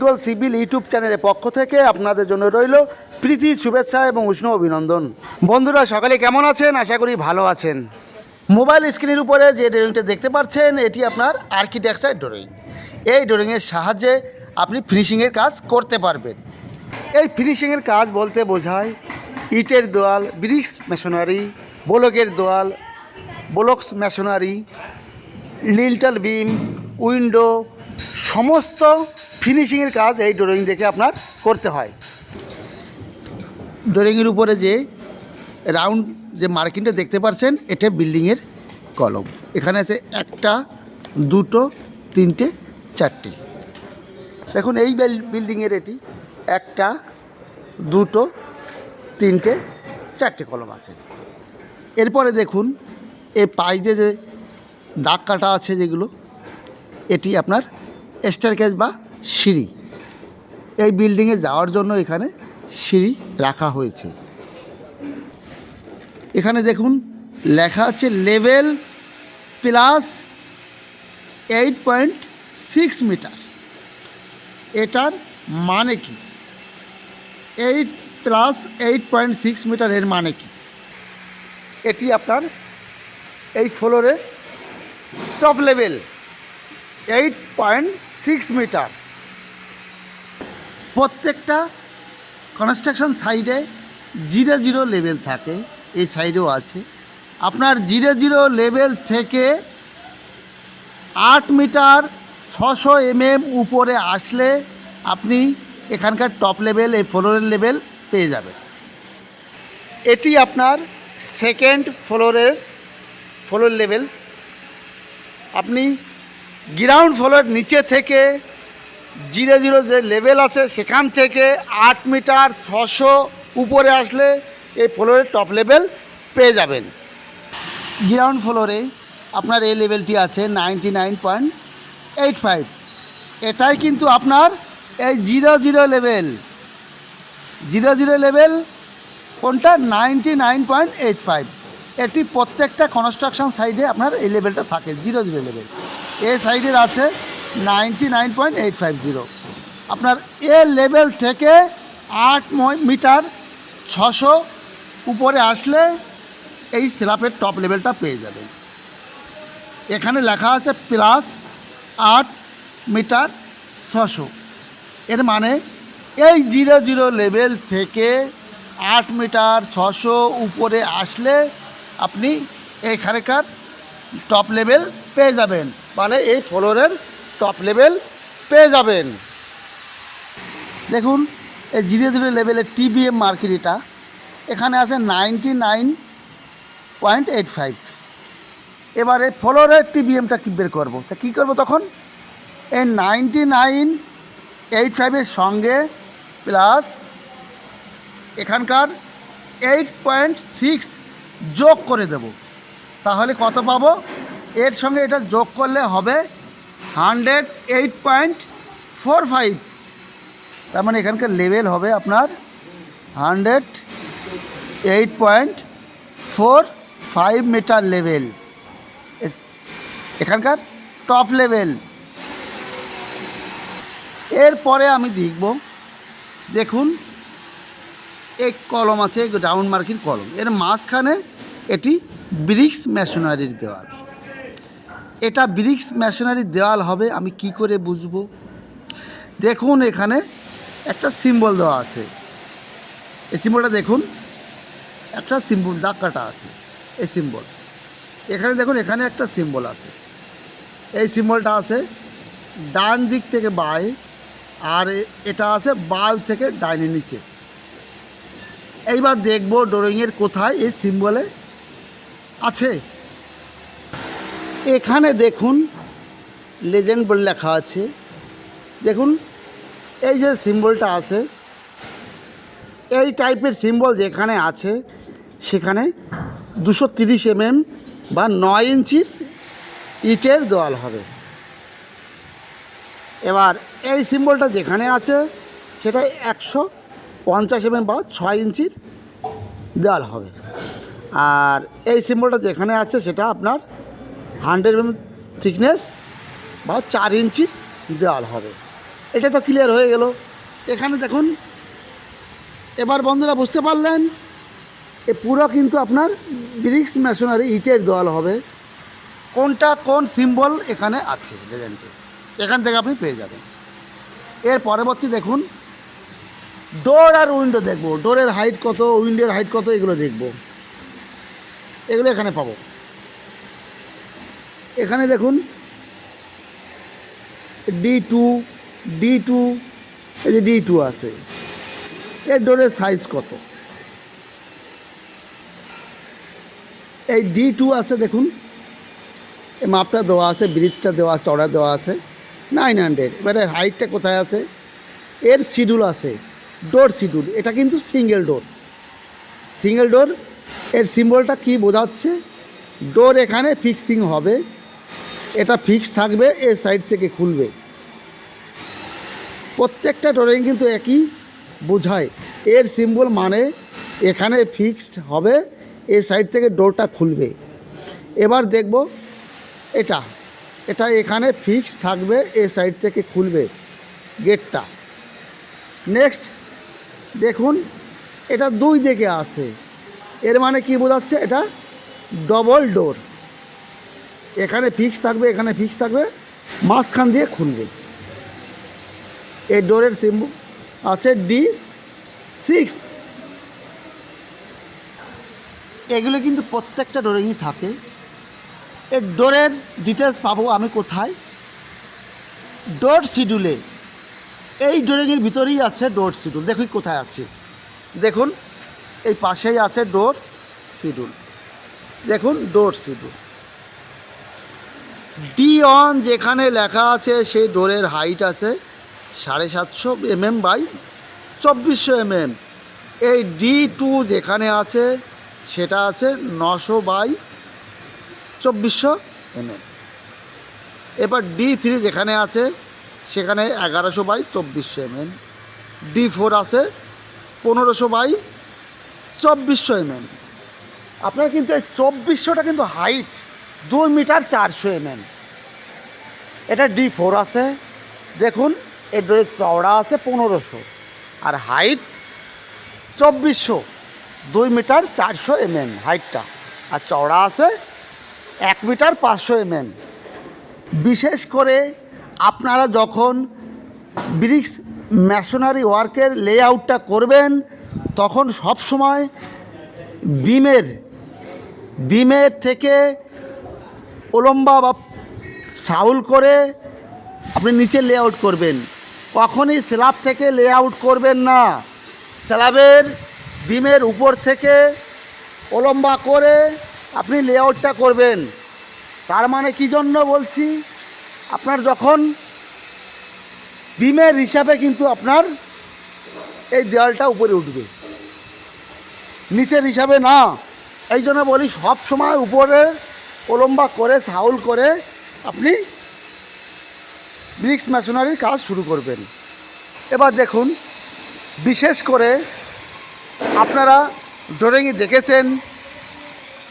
Eagle civil YouTube চ্যানেলের পক্ষ থেকে আপনাদের জন্য রইল প্রীতি শুভেচ্ছা এবং উষ্ণ অভিনন্দন। বন্ধুরা সকালে কেমন আছেন? আশা করি ভালো আছেন। মোবাইল স্ক্রিনের উপরে যে ড্রয়িংটা দেখতে পাচ্ছেন এটি আপনার আর্কিটেকচার ড্রয়িং। এই ড্রয়িংয়ের সাহায্যে আপনি ফিনিশিংয়ের কাজ করতে পারবেন। এই ফিনিশিংয়ের কাজ বলতে বোঝায় ইটের দেওয়াল, ব্রিক্স মেশনারি, ব্লকের দেওয়াল, ব্লকস মেশনারি, লিন্টাল বিম, উইন্ডো, সমস্ত ফিনিশিংয়ের কাজ এই ড্রয়িং দেখে আপনার করতে হয়। ড্রয়িংয়ের উপরে যে রাউন্ড যে মার্কিংটা দেখতে পাচ্ছেন এটা বিল্ডিংয়ের কলম। এখানে আছে 1, 2, 3, 4। দেখুন এই বিল্ডিংয়ের এটি 1, 2, 3, 4 কলম আছে। এরপরে দেখুন এই পাইজে যে দাগ কাটা আছে যেগুলো, এটি আপনার স্টেয়ারকেস বা সিঁড়ি। এই বিল্ডিংয়ে যাওয়ার জন্য এখানে সিঁড়ি রাখা হয়েছে। এখানে দেখুন লেখা আছে লেভেল প্লাস 8.6 মিটার। এটার মানে কি? 8 প্লাস 8.6 মিটার এর মানে কি? এটি আপনার এই ফ্লোরের টপ লেভেল 8.6 মিটার। প্রত্যেকটা কনস্ট্রাকশন সাইডে 0 লেভেল থাকে, এই সাইডেও আছে। আপনার 0 লেভেল থেকে 8 মিটার 600 mm উপরে আসলে আপনি এখানকার টপ লেভেল, এই ফ্লোরের লেভেল পেয়ে যাবেন। এটি আপনার সেকেন্ড ফ্লোর লেভেল। আপনি গ্রাউন্ড ফ্লোর নিচে থেকে 0 যে লেভেল আছে সেখান থেকে 8 মিটার 600 উপরে আসলে এই ফ্লোরের টপ লেভেল পেয়ে যাবেন। গ্রাউন্ড ফ্লোরে আপনার এই লেভেলটি আছে 99.85। এটাই কিন্তু আপনার এই 0 লেভেল। 0 লেভেল কোনটা? 99.85। এটি প্রত্যেকটা কনস্ট্রাকশন সাইডে আপনার এই লেভেলটা থাকে 0 লেভেল। এই সাইডের আছে 99.850। আপনার এ লেভেল থেকে 8 মিটার 600 উপরে আসলে এই স্ল্যাবের টপ লেভেলটা পেয়ে যাবেন। এখানে লেখা আছে প্লাস 8 মিটার 600। এর মানে এই 0 লেভেল থেকে 8 মিটার 600 উপরে আসলে আপনি এইখানকার টপ লেভেল পেয়ে যাবেন, মানে এই ফ্লোরের টপ লেভেল পেয়ে যাবেন। দেখুন এই 0 লেভেলের টিবিএম মার্কেট এখানে আছে 99.85। এবারে ফ্লোরের টিবিএমটা কী বের করবো? তা কী করবো তখন? এই 99.85-এর সঙ্গে প্লাস এখানকার 8.6 যোগ করে দেব। তাহলে কত পাবো? এর সঙ্গে এটা যোগ করলে হবে 108.45। তার মানে এখানকার লেভেল হবে আপনার 108.45 মিটার লেভেল, এখানকার টপ লেভেল। এরপরে আমি দেখব, দেখুন এক কলম আছে, রাউন্ড মার্কিং কলম। এর মাঝখানে এটি ব্রিক্স মেশনারির দেওয়াল। এটা ব্রিক্স মেশনারির দেওয়াল হবে আমি কি করে বুঝবো? দেখুন এখানে একটা সিম্বল দেওয়া আছে। এই সিম্বলটা দেখুন, একটা সিম্বল দাগ কাটা আছে। এই সিম্বল এখানে দেখুন, এখানে একটা সিম্বল আছে। এই সিম্বলটা আছে ডান দিক থেকে বাঁয়ে, আর এটা আছে বাঁ থেকে ডাইনে নিচে। এইবার দেখব ড্রয়িংয়ের কোথায় এই সিম্বলে আছে। এখানে দেখুন লেজেন্ড বলে লেখা আছে। দেখুন এই যে সিম্বলটা আছে, এই টাইপের সিম্বল যেখানে আছে সেখানে 230 mm বা 9 ইঞ্চির ইটের দেওয়াল হবে। এবার এই সিম্বলটা যেখানে আছে সেটা 150 mm বা 6 ইঞ্চির দেওয়াল হবে। আর এই সিম্বলটা যেখানে আছে সেটা আপনার 100 mm থিকনেস বা 4 ইঞ্চির দেওয়াল হবে। এটা তো ক্লিয়ার হয়ে গেল। এখানে দেখুন, এবার বন্ধুরা বুঝতে পারলেন, এ পুরো কিন্তু আপনার ব্রিক্স মেশনারি ইটের দেওয়াল হবে। কোনটা কোন সিম্বল এখানে আছে লেজেন্ডে, এখান থেকে আপনি পেয়ে যাবেন। এর পরবর্তী দেখুন, ডোর আর উইন্ডো দেখব, ডোরের হাইট কত, উইন্ডোর হাইট কত, এগুলো দেখব, এগুলো এখানে পাবো। এখানে দেখুন D2, এই যে D2 আছে, এর ডোরের সাইজ কত, এই D2 আছে দেখুন, এই মাপটা দেওয়া আছে, ব্রিজটা দেওয়া, চড়া দেওয়া আছে 900। এবারে হাইটটা কোথায় আছে, এর শিডিউল আছে, ডোর শিডিউল। এটা কিন্তু সিঙ্গেল ডোর, এর সিম্বলটা কি বোঝাচ্ছে, ডোর এখানে ফিক্সিং হবে, এটা ফিক্স থাকবে, এর সাইড থেকে খুলবে। প্রত্যেকটা ডোরেই কিন্তু একই বোঝায়, এর সিম্বল মানে এখানে ফিক্সড হবে, এর সাইড থেকে ডোরটা খুলবে। এবার দেখব এটা এখানে ফিক্স থাকবে, এর সাইড থেকে খুলবে গেটটা। নেক্সট দেখুন, এটা দুই দিকে আছে, এর মানে কি বোঝাচ্ছে, এটা ডবল ডোর, এখানে ফিক্স থাকবে, এখানে ফিক্স থাকবে, মাঝখান দিয়ে খুলবে। এই ডোরের সিম্বল আছে D6। এগুলো কিন্তু প্রত্যেকটা ডোরেই থাকে। এর ডোরের ডিটেলস পাবো আমি কোথায়, ডোর শিডিউলে। এই ডোরের ভিতরেই আছে ডোর শিডিউল, দেখুন কোথায় আছে, দেখুন এই পাশেই আছে ডোর শিডিউল, দেখুন ডোর শিডিউল। D1 যেখানে লেখা আছে সেই ডোরের হাইট আছে 750 mm বাই 2400 mm। এই D2 যেখানে আছে সেটা আছে 900 বাই 2400 mm। এবার D3 যেখানে আছে সেখানে 1100 বাই 2400 mm। D4 আছে 1500 বাই 2400 mm। আপনার কিন্তু এই 2400টা কিন্তু হাইট 2 মিটার 400 mm। এটা D4 আছে, দেখুন এর ডোরের চওড়া আছে 1500 আর হাইট 2400, 2 মিটার 400 mm হাইটটা, আর চওড়া আছে 1 মিটার 500 mm। বিশেষ করে আপনারা যখন ব্রিক্স মেশনারি ওয়ার্কের লেআউটটা করবেন তখন সব সময় বিমের থেকে উলম্বা বা সাউল করে আপনি নিচে লেআউট করবেন, কখনই স্ল্যাব থেকে লেআউট করবেন না। স্ল্যাবের বিমের উপর থেকে উলম্বা করে আপনি লেআউটটা করবেন। তার মানে কী জন্য বলছি, আপনার যখন বিমের হিসাবে কিন্তু আপনার এই দেওয়ালটা উপরে উঠবে, নিচের হিসাবে না। এই জন্য বলি সব সময় উপরে উলম্বা করে সাউল করে আপনি ব্রিক্স মেশনারির কাজ শুরু করবেন। এবার দেখুন, বিশেষ করে আপনারা ড্রয়িংয়ে দেখেছেন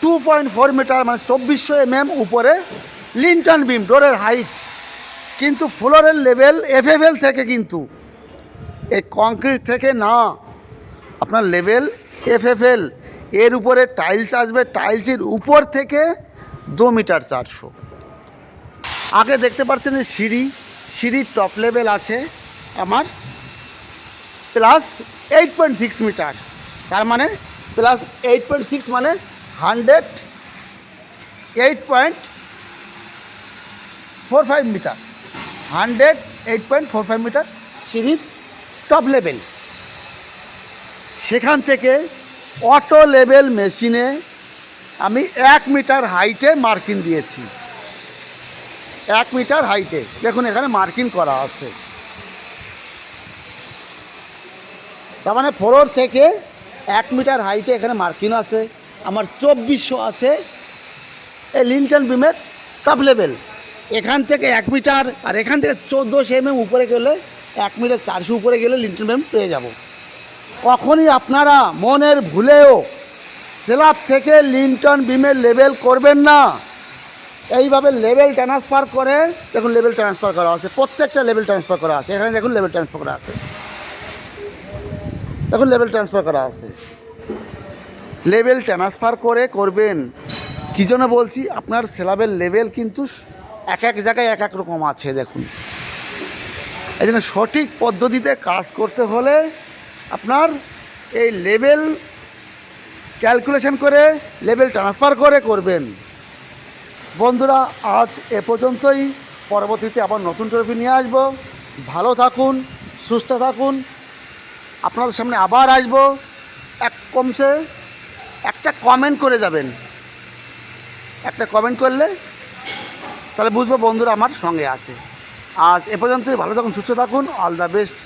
2.4 মিটার মানে 2400 mm উপরে লিন্টন বিম ডোরের হাইট, কিন্তু ফ্লোরের লেভেল FFL থেকে, কিন্তু এই কংক্রিট থেকে না, আপনার লেভেল FFL। এর উপরে টাইলস আসবে, টাইলসের উপর থেকে 2 মিটার 400। আগে দেখতে পাচ্ছেন সিঁড়ির টপ লেভেল আছে আমার প্লাস 8.6 মিটার, তার মানে প্লাস 8.6 মানে 108.45 মিটার, 108.45 মিটার সিঁড়ির টপ লেভেল। সেখান থেকে অটো লেভেল মেশিনে আমি 1 মিটার হাইটে মার্কিং দিয়েছি, 1 মিটার হাইটে, দেখুন এখানে মার্কিং করা আছে। তার মানে ফ্লোর থেকে 1 মিটার হাইটে এখানে মার্কিং আছে। আমার 2400 আছে এই লিন্টন বিমের টপ লেভেল। এখান থেকে 1 মিটার আর এখান থেকে 1400 mm উপরে গেলে 1 মিটার 400 উপরে গেলে লিন্টন বিম পেয়ে যাব। কখনই আপনারা মনের ভুলেও স্ল্যাব থেকে লিন্টন বিমের লেভেল করবেন না। এইভাবে লেভেল ট্রান্সফার করে দেখুন, লেভেল ট্রান্সফার করা আছে, প্রত্যেকটা লেভেল ট্রান্সফার করা আছে। এখানে দেখুন লেভেল ট্রান্সফার করা আছে, দেখুন লেভেল ট্রান্সফার করা আছে। লেভেল ট্রান্সফার করে করবেন। কী জন্য বলছি, আপনার স্ল্যাবের লেভেল কিন্তু এক এক জায়গায় এক এক রকম আছে। দেখুন, এই জন্য সঠিক পদ্ধতিতে কাজ করতে হলে আপনার এই লেভেল ক্যালকুলেশন করে লেভেল ট্রান্সফার করে করবেন। বন্ধুরা, আজ এ পর্যন্তই। পরবর্তীতে আবার নতুন টপিক নিয়ে আসবো। ভালো থাকুন, সুস্থ থাকুন। আপনাদের সামনে আবার আসবো। কমসে একটা কমেন্ট করে যাবেন। একটা কমেন্ট করলে তাহলে বুঝবো বন্ধুরা আমার সঙ্গে আছে। আজ এ পর্যন্তই। ভালো থাকুন, সুস্থ থাকুন। All the best.